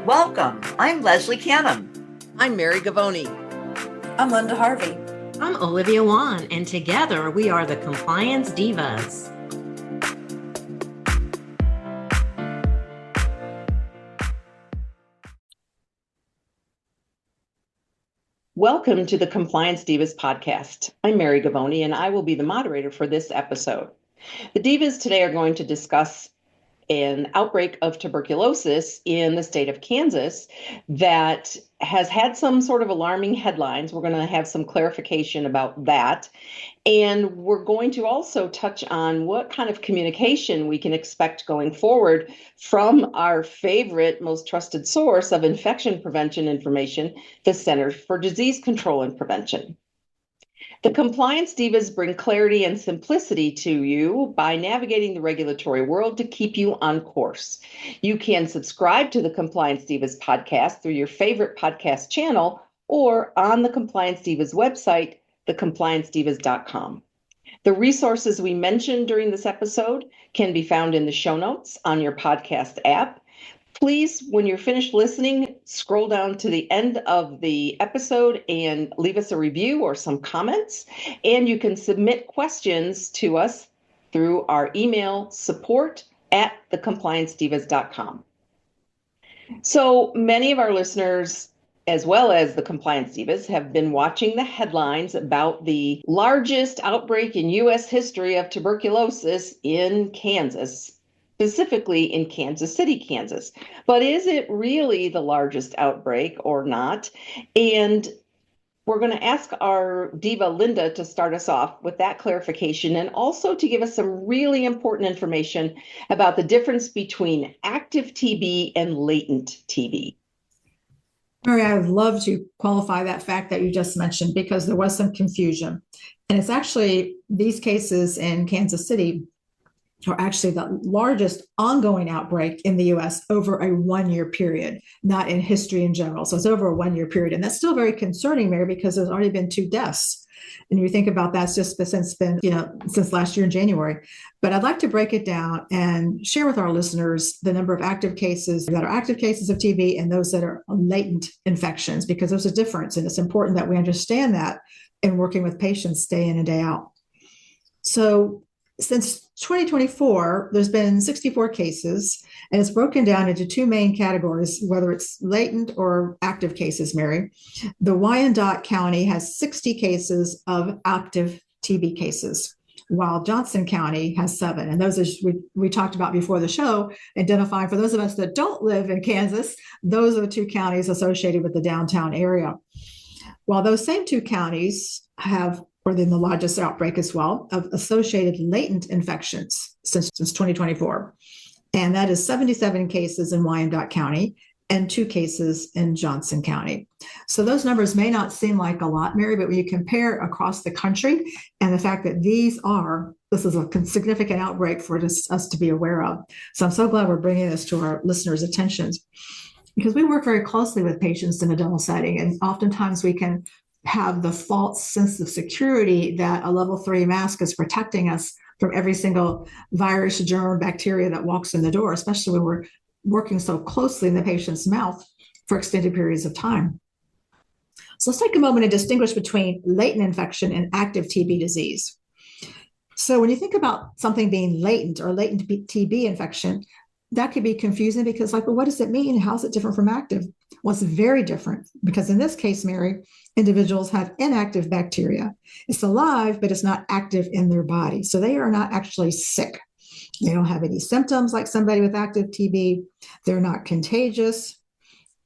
Welcome. I'm Leslie Canham. I'm Mary Gavoni. I'm Linda Harvey. I'm Olivia Wan, and together we are the Compliance Divas. Welcome to the Compliance Divas podcast. I'm Mary Gavoni, and I will be the moderator for this episode. The Divas today are going to discuss an outbreak of tuberculosis in the state of Kansas that has had some sort of alarming headlines. We're going to have some clarification about that. And we're going to also touch on what kind of communication we can expect going forward from our favorite, most trusted source of infection prevention information, the Center for Disease Control and Prevention. The Compliance Divas bring clarity and simplicity to you by navigating the regulatory world to keep you on course. You can subscribe to the Compliance Divas podcast through your favorite podcast channel or on the Compliance Divas website, thecompliancedivas.com. The resources we mentioned during this episode can be found in the show notes on your podcast app. Please, when you're finished listening, scroll down to the end of the episode and leave us a review or some comments. And you can submit questions to us through our email support@thecompliancedivas.com. So many of our listeners, as well as the Compliance Divas, have been watching the headlines about the largest outbreak in U.S. history of tuberculosis in Kansas, specifically in Kansas City, Kansas. But is it really the largest outbreak or not? And we're going to ask our diva, Linda, to start us off with that clarification and also to give us some really important information about the difference between active TB and latent TB. Mary, I would love to qualify that fact that you just mentioned because there was some confusion. And it's actually these cases in Kansas City are actually the largest ongoing outbreak in the U.S. over a one-year period, not in history in general. So it's over a one-year period. And that's still very concerning, Mary, because there's already been 2 deaths. And you think about that, since last year in January. But I'd like to break it down and share with our listeners the number of active cases that are active cases of TB and those that are latent infections, because there's a difference. And it's important that we understand that in working with patients day in and day out. So since 2024, there's been 64 cases, and it's broken down into 2 main categories, whether it's latent or active cases, Mary. The Wyandotte County has 60 cases of active TB cases, while Johnson County has 7. And those, as we talked about before the show, identifying for those of us that don't live in Kansas, those are the 2 counties associated with the downtown area. While those same 2 counties have in the largest outbreak as well of associated latent infections since 2024. And that is 77 cases in Wyandotte County and 2 cases in Johnson County. So those numbers may not seem like a lot, Mary, but when you compare across the country and the fact that this is a significant outbreak for us to be aware of. So I'm so glad we're bringing this to our listeners' attentions because we work very closely with patients in a dental setting. And oftentimes we can have the false sense of security that a level 3 mask is protecting us from every single virus, germ, bacteria that walks in the door, especially when we're working so closely in the patient's mouth for extended periods of time. So let's take a moment to distinguish between latent infection and active TB disease. So when you think about something being latent or latent TB infection, that could be confusing because what does it mean? How is it different from active? Well, it's very different because in this case, Mary, individuals have inactive bacteria. It's alive, but it's not active in their body. So they are not actually sick. They don't have any symptoms like somebody with active TB. They're not contagious.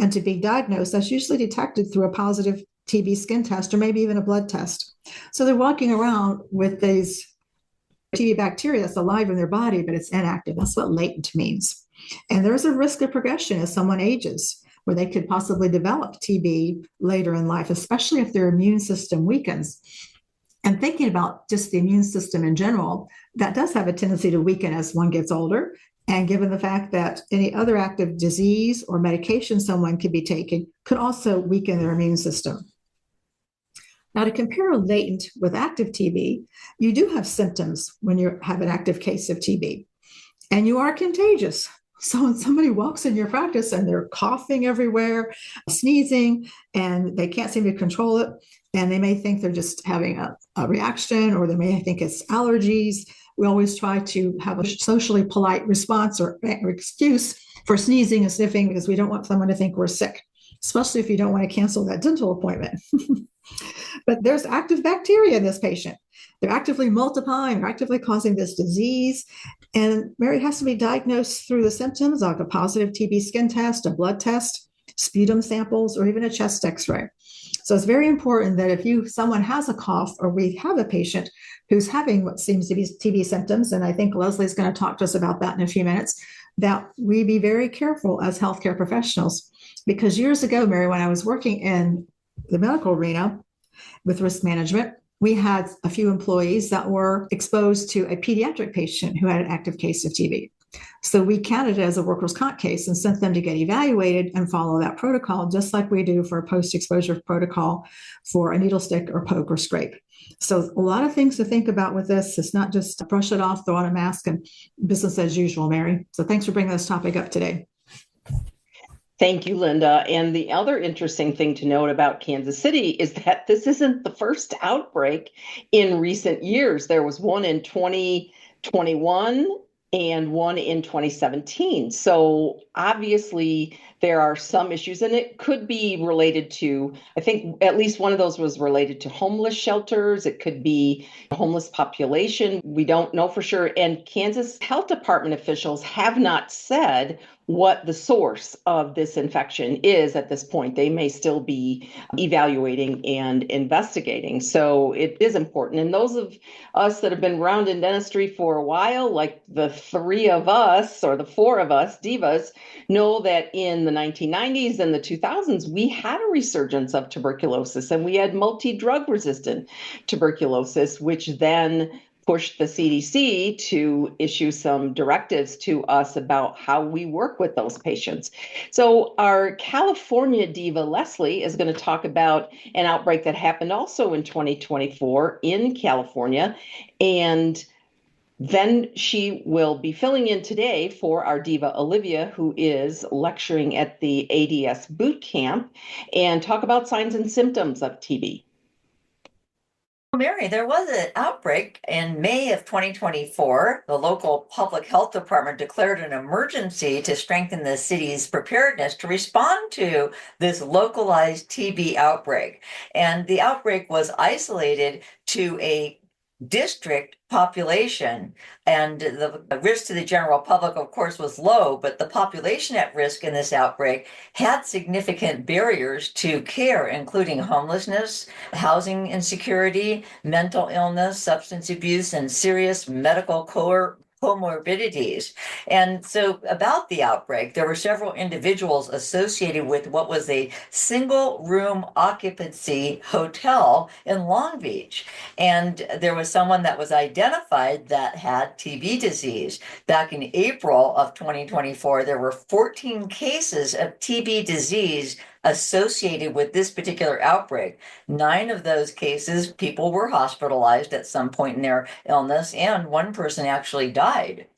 And to be diagnosed, that's usually detected through a positive TB skin test or maybe even a blood test. So they're walking around with these TB bacteria that's alive in their body, but it's inactive. That's what latent means. And there's a risk of progression as someone ages, where they could possibly develop TB later in life, especially if their immune system weakens. And thinking about just the immune system in general, that does have a tendency to weaken as one gets older. And given the fact that any other active disease or medication someone could be taking could also weaken their immune system. Now, to compare latent with active TB, you do have symptoms when you have an active case of TB, and you are contagious. So when somebody walks in your practice and they're coughing everywhere, sneezing, and they can't seem to control it, and they may think they're just having a reaction, or they may think it's allergies, we always try to have a socially polite response or excuse for sneezing and sniffing, because we don't want someone to think we're sick, especially if you don't want to cancel that dental appointment. But there's active bacteria in this patient. They're actively multiplying, they're actively causing this disease. And Mary has to be diagnosed through the symptoms, like a positive TB skin test, a blood test, sputum samples, or even a chest x-ray. So it's very important that if someone has a cough, or we have a patient who's having what seems to be TB symptoms, and I think Leslie's going to talk to us about that in a few minutes, that we be very careful as healthcare professionals. Because years ago, Mary, when I was working in the medical arena with risk management, we had a few employees that were exposed to a pediatric patient who had an active case of TB. So we counted it as a workers' comp case and sent them to get evaluated and follow that protocol, just like we do for a post-exposure protocol for a needle stick or poke or scrape. So a lot of things to think about with this. It's not just brush it off, throw on a mask, and business as usual, Mary. So thanks for bringing this topic up today. Thank you, Linda. And the other interesting thing to note about Kansas City is that this isn't the first outbreak in recent years. There was one in 2021 and one in 2017. So obviously there are some issues, and it could be related to, I think at least one of those was related to homeless shelters. It could be a homeless population. We don't know for sure. And Kansas Health Department officials have not said what the source of this infection is at this point. They may still be evaluating and investigating. So it is important. And those of us that have been around in dentistry for a while, like the three of us or the four of us, divas, know that in the 1990s and the 2000s, we had a resurgence of tuberculosis, and we had multi-drug resistant tuberculosis, which then pushed the CDC to issue some directives to us about how we work with those patients. So our California diva, Leslie, is going to talk about an outbreak that happened also in 2024 in California. And then she will be filling in today for our diva, Olivia, who is lecturing at the ADS boot camp, and talk about signs and symptoms of TB. Mary, there was an outbreak in May of 2024. The local public health department declared an emergency to strengthen the city's preparedness to respond to this localized TB outbreak. And the outbreak was isolated to a district population, and the risk to the general public, of course, was low, but the population at risk in this outbreak had significant barriers to care, including homelessness, housing insecurity, mental illness, substance abuse, and serious medical comorbidities. And so about the outbreak, there were several individuals associated with what was a single room occupancy hotel in Long Beach. And there was someone that was identified that had TB disease. Back in April of 2024, there were 14 cases of TB disease associated with this particular outbreak. 9 of those cases, people were hospitalized at some point in their illness, and one person actually died.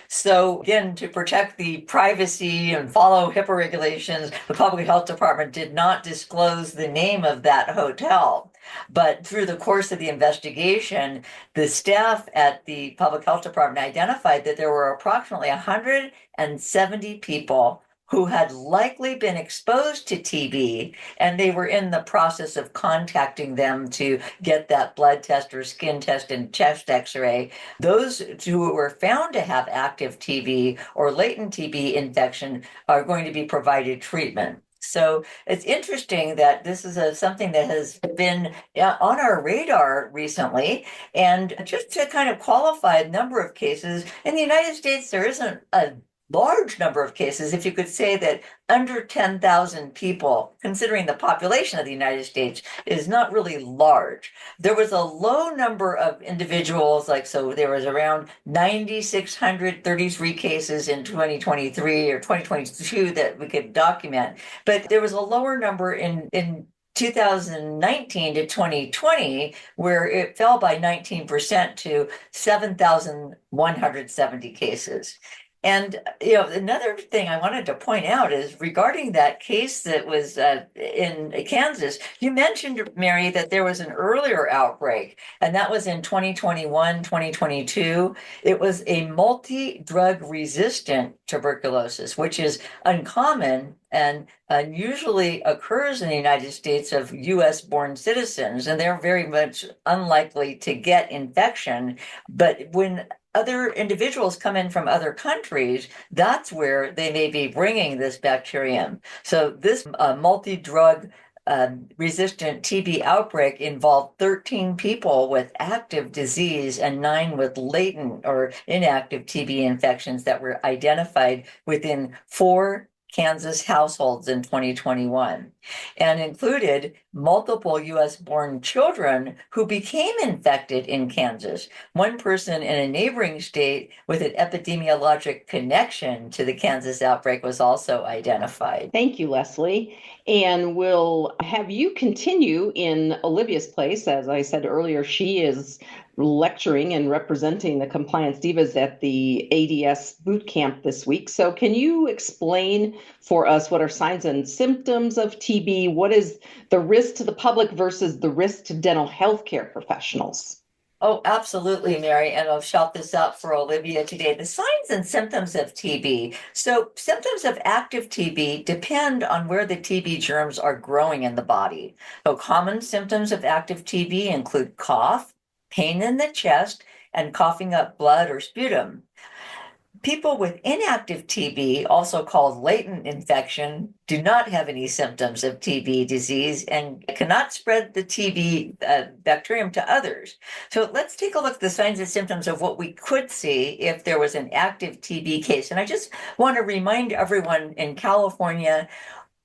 So again, to protect the privacy and follow HIPAA regulations, the Public Health Department did not disclose the name of that hotel. But through the course of the investigation, the staff at the Public Health Department identified that there were approximately 170 people who had likely been exposed to TB, and they were in the process of contacting them to get that blood test or skin test and chest x-ray. Those who were found to have active TB or latent TB infection are going to be provided treatment. So it's interesting that this is something that has been on our radar recently. And just to kind of qualify a number of cases, in the United States, there isn't a large number of cases, if you could say that under 10,000 people, considering the population of the United States, is not really large. There was a low number of individuals, so there was around 9,633 cases in 2023 or 2022 that we could document, but there was a lower number in 2019 to 2020, where it fell by 19% to 7,170 cases. And another thing I wanted to point out is regarding that case that was in Kansas. You mentioned, Mary, that there was an earlier outbreak, and that was in 2021, 2022. It was a multi-drug resistant tuberculosis, which is uncommon and usually occurs in the United States of US born citizens, and they're very much unlikely to get infection. But when other individuals come in from other countries, that's where they may be bringing this bacterium. So this multi-drug resistant TB outbreak involved 13 people with active disease and 9 with latent or inactive TB infections that were identified within 4 Kansas households in 2021, and included multiple US born children who became infected in Kansas. One person in a neighboring state with an epidemiologic connection to the Kansas outbreak was also identified. Thank you, Leslie. And we'll have you continue in Olivia's place. As I said earlier, she is lecturing and representing the Compliance Divas at the ADS boot camp this week. So can you explain for us what are signs and symptoms of TB? What is the risk to the public versus the risk to dental health care professionals? Oh, absolutely, Mary. And I'll shout this out for Olivia today. The signs and symptoms of TB. So symptoms of active TB depend on where the TB germs are growing in the body. So common symptoms of active TB include cough, pain in the chest, and coughing up blood or sputum. People with inactive TB, also called latent infection, do not have any symptoms of TB disease and cannot spread the TB bacterium to others. So let's take a look at the signs and symptoms of what we could see if there was an active TB case. And I just want to remind everyone in California,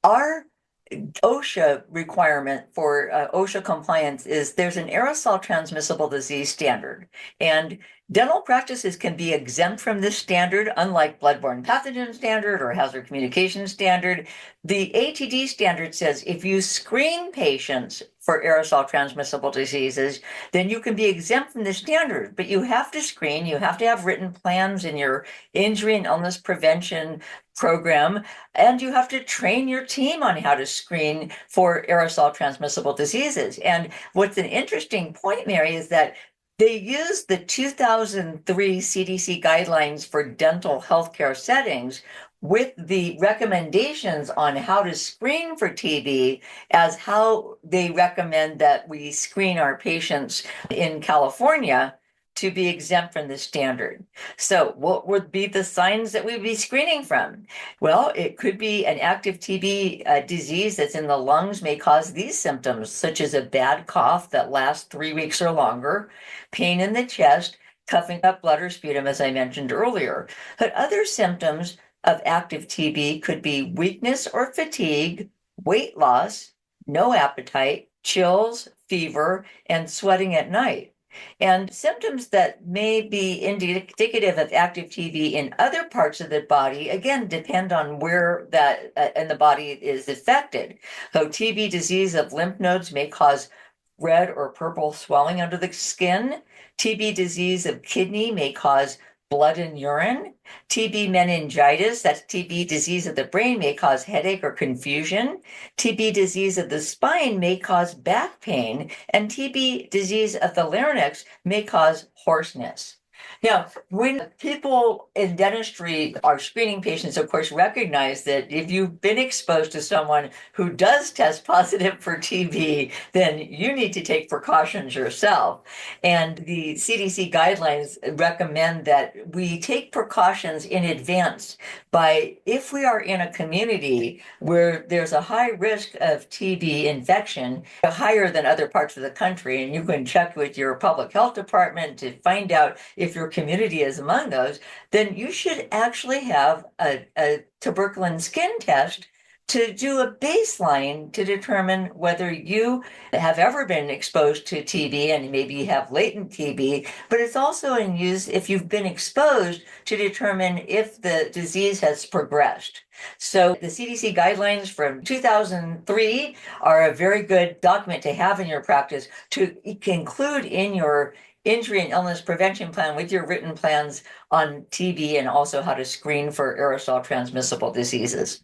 our OSHA requirement for OSHA compliance is there's an aerosol transmissible disease standard, and dental practices can be exempt from this standard, unlike bloodborne pathogen standard or hazard communication standard. The ATD standard says if you screen patients for aerosol transmissible diseases, then you can be exempt from the standard, but you have to screen, you have to have written plans in your injury and illness prevention program, and you have to train your team on how to screen for aerosol transmissible diseases. And what's an interesting point, Mary, is that they used the 2003 CDC guidelines for dental healthcare settings with the recommendations on how to screen for TB as how they recommend that we screen our patients in California to be exempt from the standard. So what would be the signs that we'd be screening from? Well, it could be an active TB disease that's in the lungs may cause these symptoms, such as a bad cough that lasts 3 weeks or longer, pain in the chest, coughing up blood or sputum, as I mentioned earlier. But other symptoms of active TB could be weakness or fatigue, weight loss, no appetite, chills, fever, and sweating at night. And symptoms that may be indicative of active TB in other parts of the body, again, depend on where that in the body is affected. So TB disease of lymph nodes may cause red or purple swelling under the skin. TB disease of kidney may cause blood and urine. TB meningitis, that's TB disease of the brain, may cause headache or confusion. TB disease of the spine may cause back pain, and TB disease of the larynx may cause hoarseness. Now, when people in dentistry are screening patients, of course, recognize that if you've been exposed to someone who does test positive for TB, then you need to take precautions yourself. And the CDC guidelines recommend that we take precautions in advance by, if we are in a community where there's a high risk of TB infection, higher than other parts of the country, and you can check with your public health department to find out if your community is among those, then you should actually have a tuberculin skin test to do a baseline to determine whether you have ever been exposed to TB and maybe you have latent TB, but it's also in use if you've been exposed to determine if the disease has progressed. So the CDC guidelines from 2003 are a very good document to have in your practice to include in your injury and illness prevention plan with your written plans on TB and also how to screen for aerosol transmissible diseases.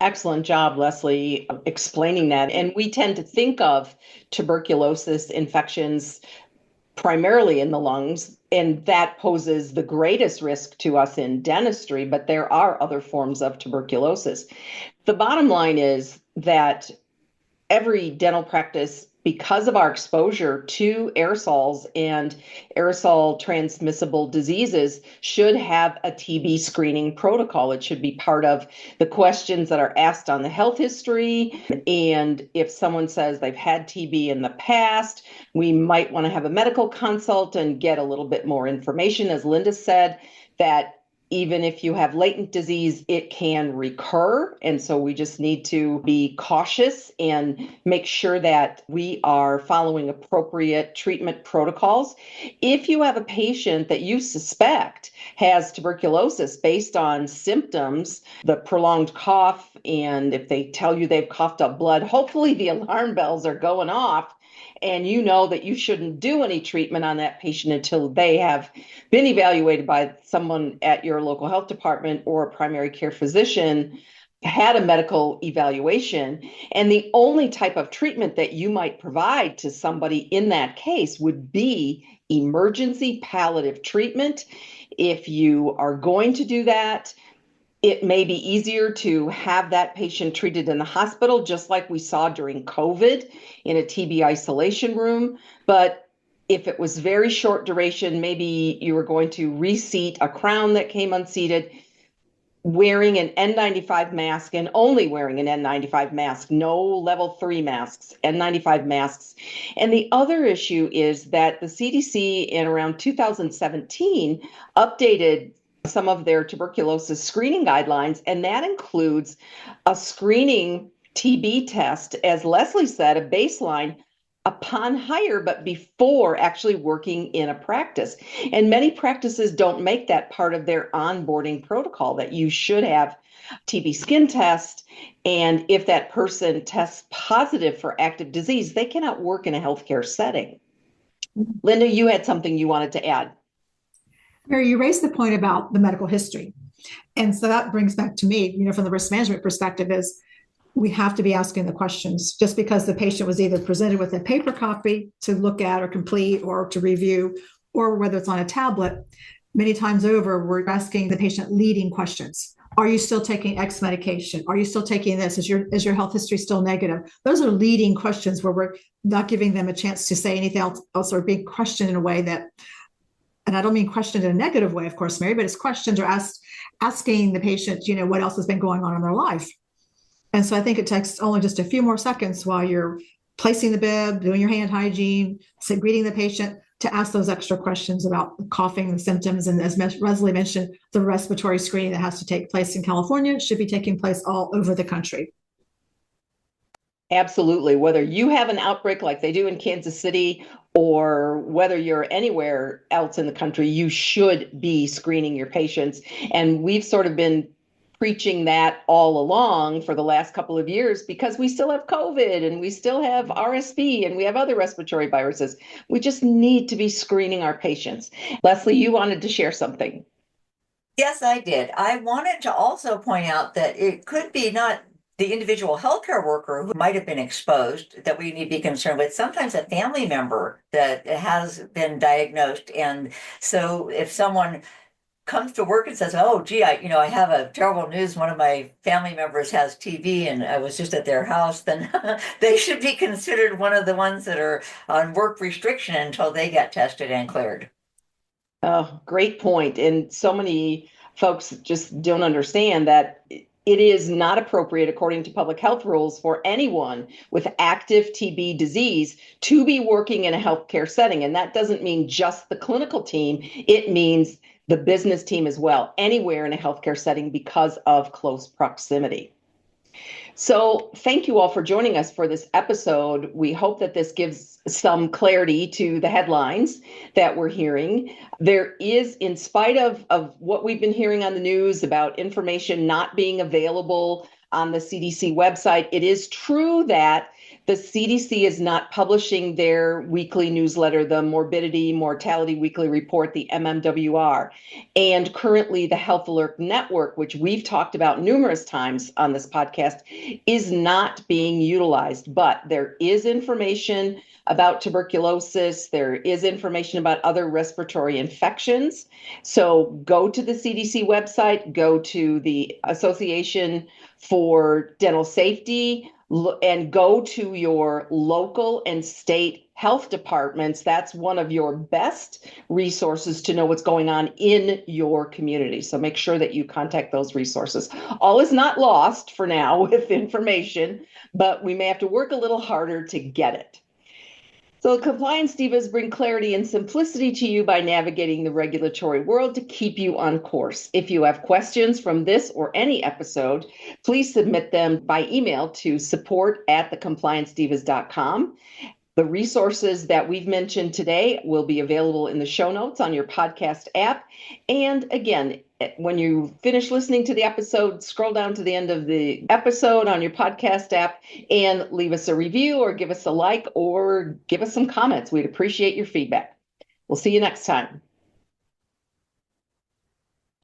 Excellent job, Leslie, explaining that. And we tend to think of tuberculosis infections primarily in the lungs, and that poses the greatest risk to us in dentistry, but there are other forms of tuberculosis. The bottom line is that every dental practice, because of our exposure to aerosols and aerosol transmissible diseases, should have a TB screening protocol. It should be part of the questions that are asked on the health history. And if someone says they've had TB in the past, we might want to have a medical consult and get a little bit more information. As Linda said, that even if you have latent disease, it can recur. And so we just need to be cautious and make sure that we are following appropriate treatment protocols. If you have a patient that you suspect has tuberculosis based on symptoms, the prolonged cough, and if they tell you they've coughed up blood, hopefully the alarm bells are going off. And you know that you shouldn't do any treatment on that patient until they have been evaluated by someone at your local health department or a primary care physician, had a medical evaluation. And the only type of treatment that you might provide to somebody in that case would be emergency palliative treatment. If you are going to do that, it may be easier to have that patient treated in the hospital, just like we saw during COVID in a TB isolation room. But if it was very short duration, maybe you were going to reseat a crown that came unseated, wearing an N95 mask and only wearing an N95 mask, no level 3 masks, N95 masks. And the other issue is that the CDC in around 2017 updated some of their tuberculosis screening guidelines, and that includes a screening TB test, as Leslie said, a baseline upon hire, but before actually working in a practice. And many practices don't make that part of their onboarding protocol, that you should have TB skin test. And if that person tests positive for active disease, they cannot work in a healthcare setting. Linda, you had something you wanted to add. Mary, you raised the point about the medical history. And so that brings back to me, from the risk management perspective, is we have to be asking the questions. Just because the patient was either presented with a paper copy to look at or complete or to review, or whether it's on a tablet, many times over, we're asking the patient leading questions. Are you still taking X medication? Are you still taking this? Is your health history still negative? Those are leading questions where we're not giving them a chance to say anything else or being questioned in a way that, and I don't mean questioned in a negative way, of course, Mary, but it's questions or asking the patient, what else has been going on in their life. And so I think it takes only just a few more seconds while you're placing the bib, doing your hand hygiene, greeting the patient, to ask those extra questions about coughing and symptoms. And as Leslie mentioned, the respiratory screening that has to take place in California should be taking place all over the country. Absolutely. Whether you have an outbreak like they do in Kansas City or whether you're anywhere else in the country, you should be screening your patients. And we've sort of been preaching that all along for the last couple of years because we still have COVID and we still have RSV and we have other respiratory viruses. We just need to be screening our patients. Leslie, you wanted to share something. Yes, I did. I wanted to also point out that it could be not the individual healthcare worker who might have been exposed that we need to be concerned with, sometimes a family member that has been diagnosed. And so if someone comes to work and says, oh, gee, I have a terrible news. One of my family members has TB and I was just at their house, then they should be considered one of the ones that are on work restriction until they get tested and cleared. Oh, great point. And so many folks just don't understand that it is not appropriate, according to public health rules, for anyone with active TB disease to be working in a healthcare setting. And that doesn't mean just the clinical team. It means the business team as well, anywhere in a healthcare setting because of close proximity. So thank you all for joining us for this episode. We hope that this gives some clarity to the headlines that we're hearing. There is, in spite of what we've been hearing on the news about information not being available on the CDC website, it is true that The CDC is not publishing their weekly newsletter, the Morbidity Mortality Weekly Report, the MMWR. And currently the Health Alert Network, which we've talked about numerous times on this podcast, is not being utilized. But there is information about tuberculosis. There is information about other respiratory infections. So go to the CDC website, go to the Association for Dental Safety, and go to your local and state health departments. That's one of your best resources to know what's going on in your community. So make sure that you contact those resources. All is not lost for now with information, but we may have to work a little harder to get it. So Compliance Divas bring clarity and simplicity to you by navigating the regulatory world to keep you on course. If you have questions from this or any episode, please submit them by email to support@thecompliancedivas.com. The resources that we've mentioned today will be available in the show notes on your podcast app. And again, when you finish listening to the episode, scroll down to the end of the episode on your podcast app and leave us a review or give us a like or give us some comments. We'd appreciate your feedback. We'll see you next time.